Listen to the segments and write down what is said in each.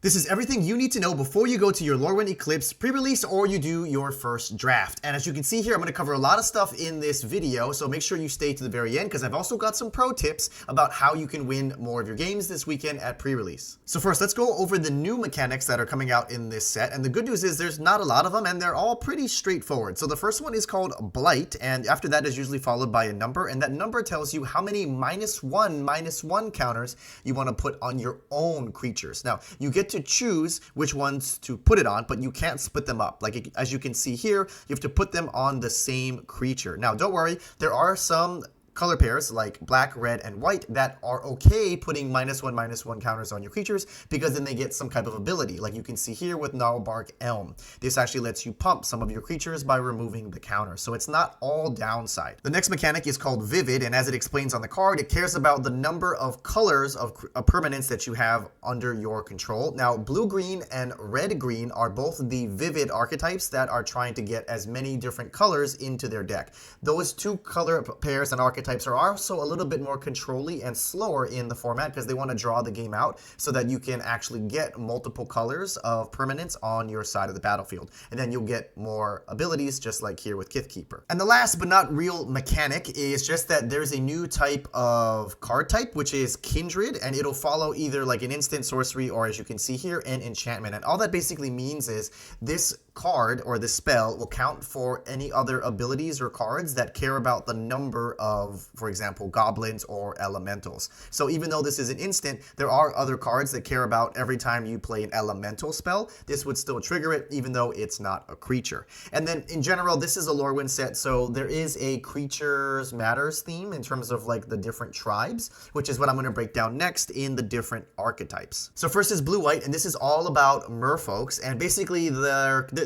This is everything you need to know before you go to your Lorwyn Eclipsed pre-release or you do your first draft. And as you can see here, I'm going to cover a lot of stuff in this video, so make sure you stay to the very end because I've also got some pro tips about how you can win more of your games this weekend at pre-release. So first, let's go over the new mechanics that are coming out in this set. And the good news is there's not a lot of them and they're all pretty straightforward. So the first one is called Blight, and after that is usually followed by a number, and that number tells you how many -1/-1 counters you want to put on your own creatures. Now, you get to choose which ones to put it on, but you can't split them up. Like, as you can see here, you have to put them on the same creature. Now, don't worry, there are some color pairs like black, red, and white that are okay putting -1/-1 counters on your creatures because then they get some type of ability. Like you can see here with Gnarlbark Elm. This actually lets you pump some of your creatures by removing the counter, so it's not all downside. The next mechanic is called Vivid, and as it explains on the card, it cares about the number of colors of permanents that you have under your control. Now, blue-green and red-green are both the Vivid archetypes that are trying to get as many different colors into their deck. Those two color pairs and archetypes are also a little bit more controlly and slower in the format because they want to draw the game out so that you can actually get multiple colors of permanents on your side of the battlefield. And then you'll get more abilities just like here with Kithkeeper. And the last but not real mechanic is just that there's a new type of card type, which is Kindred, and it'll follow either like an instant sorcery or, as you can see here, an enchantment. And all that basically means is this card or this spell will count for any other abilities or cards that care about the number of, for example, goblins or elementals. So even though this is an instant, there are other cards that care about every time you play an elemental spell. This would still trigger it even though it's not a creature. And then in general, this is a Lorwyn set, so there is a Creatures Matters theme in terms of like the different tribes, which is what I'm going to break down next in the different archetypes. So first is Blue-White, and this is all about merfolks, and basically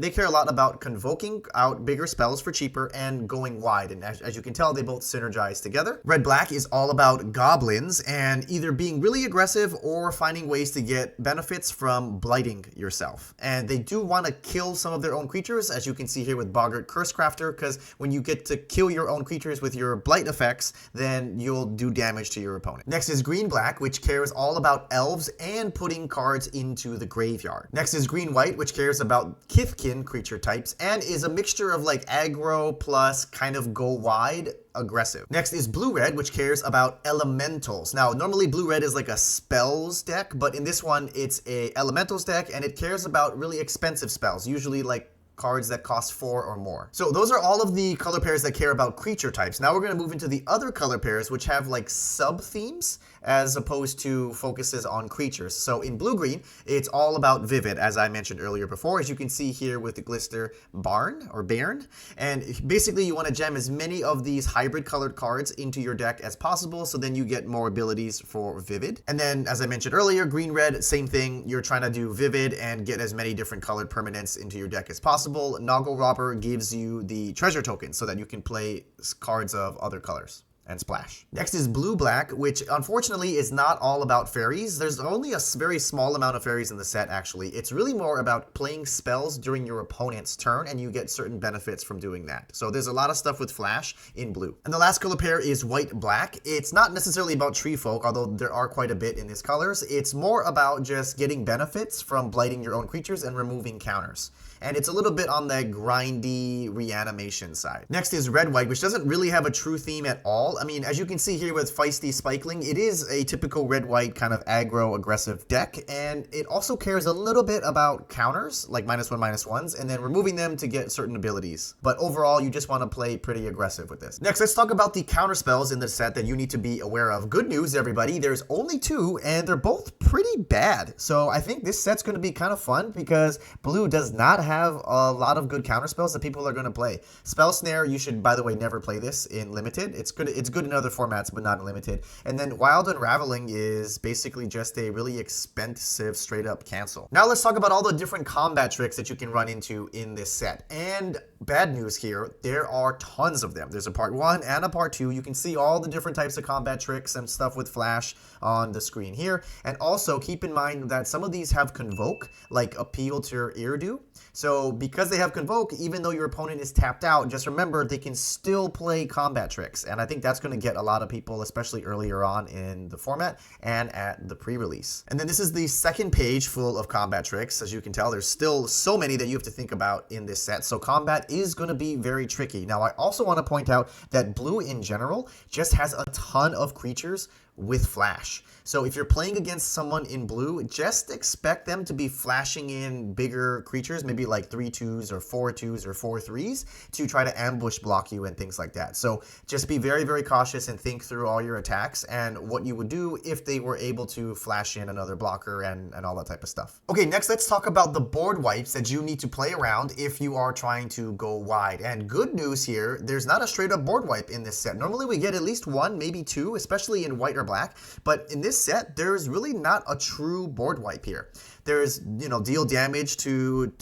they care a lot about convoking out bigger spells for cheaper and going wide, and as you can tell, they both synergize together. Red-Black is all about goblins and either being really aggressive or finding ways to get benefits from blighting yourself. And they do want to kill some of their own creatures, as you can see here with Boggart Cursecrafter, because when you get to kill your own creatures with your blight effects, then you'll do damage to your opponent. Next is Green-Black, which cares all about elves and putting cards into the graveyard. Next is Green-White, which cares about Kithkin creature types and is a mixture of like aggro plus kind of go wide aggressive. Next is Blue-Red, which cares about elementals. Now, normally Blue-Red is like a spells deck, but in this one, it's a elementals deck, and it cares about really expensive spells, usually like cards that cost 4 or more. So those are all of the color pairs that care about creature types. Now we're going to move into the other color pairs, which have like sub-themes as opposed to focuses on creatures. So in blue-green, it's all about Vivid, as I mentioned earlier before, as you can see here with the Glister Bairn. And basically you want to jam as many of these hybrid colored cards into your deck as possible, so then you get more abilities for Vivid. And then, as I mentioned earlier, green-red, same thing. You're trying to do Vivid and get as many different colored permanents into your deck as possible. Noggle Robber gives you the treasure tokens so that you can play cards of other colors and splash. Next is Blue-Black, which unfortunately is not all about fairies. There's only a very small amount of fairies in the set, actually. It's really more about playing spells during your opponent's turn, and you get certain benefits from doing that. So there's a lot of stuff with flash in blue. And the last color pair is White-Black. It's not necessarily about tree folk, although there are quite a bit in these colors. It's more about just getting benefits from blighting your own creatures and removing counters. And it's a little bit on the grindy reanimation side. Next is Red-White, which doesn't really have a true theme at all. I mean, as you can see here with Feisty Spikeling, it is a typical Red-White kind of aggro aggressive deck, and it also cares a little bit about counters, like -1/-1s, and then removing them to get certain abilities. But overall, you just want to play pretty aggressive with this. Next, let's talk about the counterspells in the set that you need to be aware of. Good news, everybody, there's only 2, and they're both pretty bad. So I think this set's going to be kind of fun because blue does not have a lot of good counterspells that people are going to play. Spell Snare, you should, by the way, never play this in Limited. It's good in other formats, but not in Limited. And then Wild Unraveling is basically just a really expensive straight up cancel. Now let's talk about all the different combat tricks that you can run into in this set. And bad news here, there are tons of them. There's a part 1 and a part 2. You can see all the different types of combat tricks and stuff with flash on the screen here. And also keep in mind that some of these have convoke, like appeal to your Iridu. So because they have convoke, even though your opponent is tapped out, just remember they can still play combat tricks. And I think that's going to get a lot of people, especially earlier on in the format and at the pre-release. And then this is the second page full of combat tricks. As you can tell, there's still so many that you have to think about in this set. So combat is going to be very tricky. Now, I also want to point out that blue in general just has a ton of creatures with flash. So if you're playing against someone in blue, just expect them to be flashing in bigger creatures, maybe like 3/2s or 4/2s or 4/3s to try to ambush block you and things like that. So just be very, very cautious and think through all your attacks and what you would do if they were able to flash in another blocker and all that type of stuff. Okay, next let's talk about the board wipes that you need to play around if you are trying to go wide. And good news here, there's not a straight up board wipe in this set. Normally we get at least one, maybe two, especially in white or black, but in this set there's really not a true board wipe here. There's, deal damage to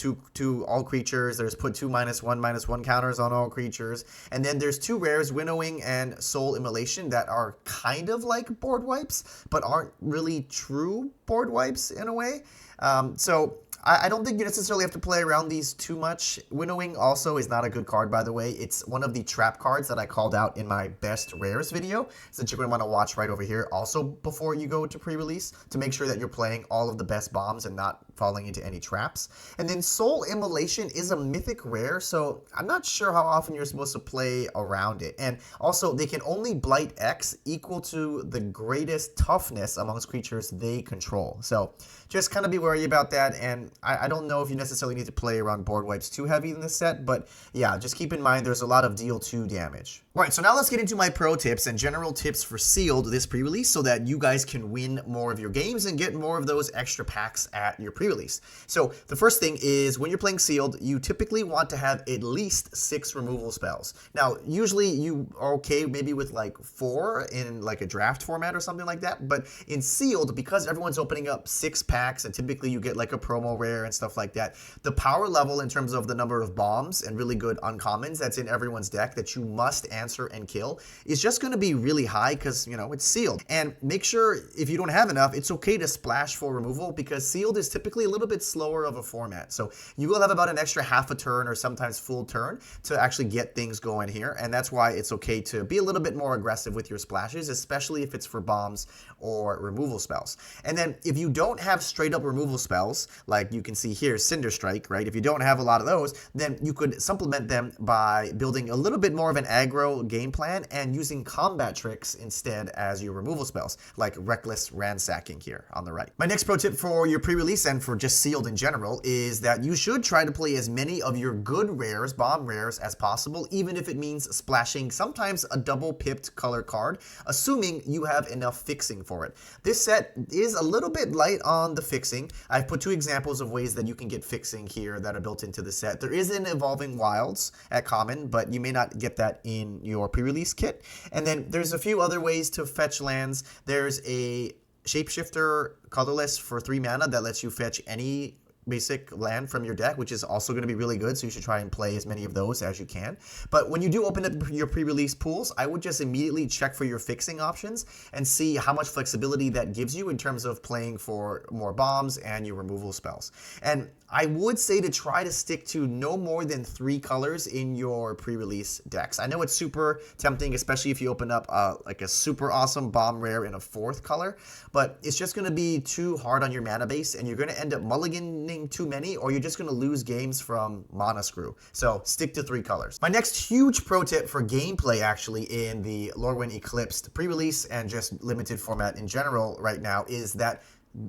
all creatures. There's put 2/1/1 counters on all creatures, and then there's two rares, Winnowing and Soul Immolation, that are kind of like board wipes but aren't really true board wipes in a way. So I don't think you necessarily have to play around these too much. Winnowing also is not a good card, by the way. It's one of the trap cards that I called out in my best rares video, since you're going to want to watch right over here also before you go to pre-release to make sure that you're playing all of the best bombs and not falling into any traps. And then Soul Immolation is a mythic rare, so I'm not sure how often you're supposed to play around it. And also, they can only blight X equal to the greatest toughness amongst creatures they control. So just kind of be wary about that, and I don't know if you necessarily need to play around board wipes too heavy in this set, but yeah, just keep in mind there's a lot of deal 2 damage. Alright, so now let's get into my pro tips and general tips for sealed this pre-release so that you guys can win more of your games and get more of those extra packs at your pre-release. So the first thing is when you're playing sealed, you typically want to have at least 6 removal spells. Now, usually you are okay maybe with like 4 in like a draft format or something like that, but in sealed, because everyone's opening up 6 packs and typically you get like a promo rare and stuff like that, the power level in terms of the number of bombs and really good uncommons that's in everyone's deck that you must answer and kill is just going to be really high because, it's sealed. And make sure if you don't have enough, it's okay to splash for removal because sealed is typically a little bit slower of a format. So you will have about an extra half a turn or sometimes full turn to actually get things going here. And that's why it's okay to be a little bit more aggressive with your splashes, especially if it's for bombs or removal spells. And then if you don't have straight up removal spells, like you can see here, Cinder Strike, right? If you don't have a lot of those, then you could supplement them by building a little bit more of an aggro game plan and using combat tricks instead as your removal spells, like Reckless Ransacking here on the right. My next pro tip for your pre-release and for just sealed in general is that you should try to play as many of your good rares, bomb rares, as possible, even if it means splashing sometimes a double pipped color card, assuming you have enough fixing for it. This set is a little bit light on the fixing. I've put 2 examples of ways that you can get fixing here that are built into the set. There is an Evolving Wilds at common, but you may not get that in your pre-release kit. And then there's a few other ways to fetch lands. There's a Shapeshifter colorless for 3 mana that lets you fetch any basic land from your deck, which is also going to be really good, so you should try and play as many of those as you can. But when you do open up your pre-release pools, I would just immediately check for your fixing options and see how much flexibility that gives you in terms of playing for more bombs and your removal spells. And I would say to try to stick to no more than 3 colors in your pre-release decks. I know it's super tempting, especially if you open up like a super awesome bomb rare in a 4th color, but it's just going to be too hard on your mana base, and you're going to end up mulliganing too many, or you're just going to lose games from mana screw. So stick to 3 colors. My next huge pro tip for gameplay actually in the Lorwyn Eclipsed pre-release and just limited format in general right now is that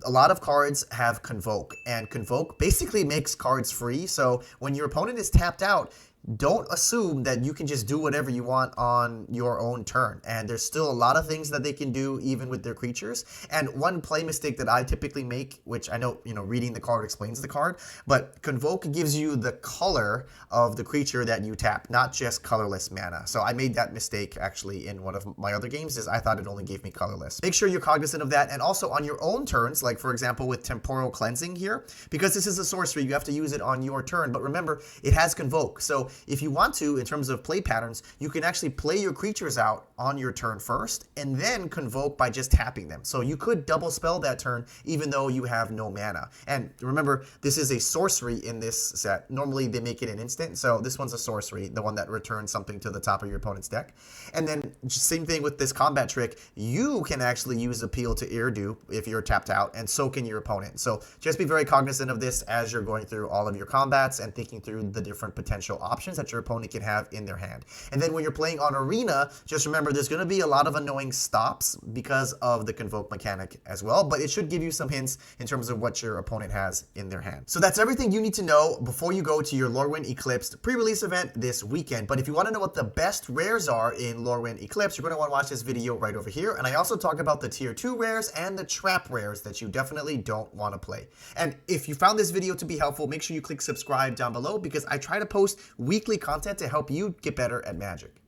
a lot of cards have Convoke, and Convoke basically makes cards free. So when your opponent is tapped out, don't assume that you can just do whatever you want on your own turn. And there's still a lot of things that they can do even with their creatures. And one play mistake that I typically make, which I know, reading the card explains the card, but Convoke gives you the color of the creature that you tap, not just colorless mana. So I made that mistake actually in one of my other games, is I thought it only gave me colorless. Make sure you're cognizant of that. And also on your own turns, like for example with Temporal Cleansing here, because this is a sorcery, you have to use it on your turn. But remember, it has Convoke. So So if you want to, in terms of play patterns, you can actually play your creatures out on your turn first and then convoke by just tapping them. So you could double spell that turn even though you have no mana. And remember, this is a sorcery in this set. Normally they make it an instant, so this one's a sorcery, the one that returns something to the top of your opponent's deck. And then same thing with this combat trick, you can actually use Appeal to Irdu if you're tapped out, and so can your opponent. So just be very cognizant of this as you're going through all of your combats and thinking through the different potential options that your opponent can have in their hand. And then when you're playing on Arena, just remember there's going to be a lot of annoying stops because of the Convoke mechanic as well, but it should give you some hints in terms of what your opponent has in their hand. So that's everything you need to know before you go to your Lorwyn Eclipsed pre-release event this weekend. But if you want to know what the best rares are in Lorwyn Eclipsed, you're going to want to watch this video right over here. And I also talk about the tier 2 rares and the trap rares that you definitely don't want to play. And if you found this video to be helpful, make sure you click subscribe down below because I try to post weekly content to help you get better at Magic.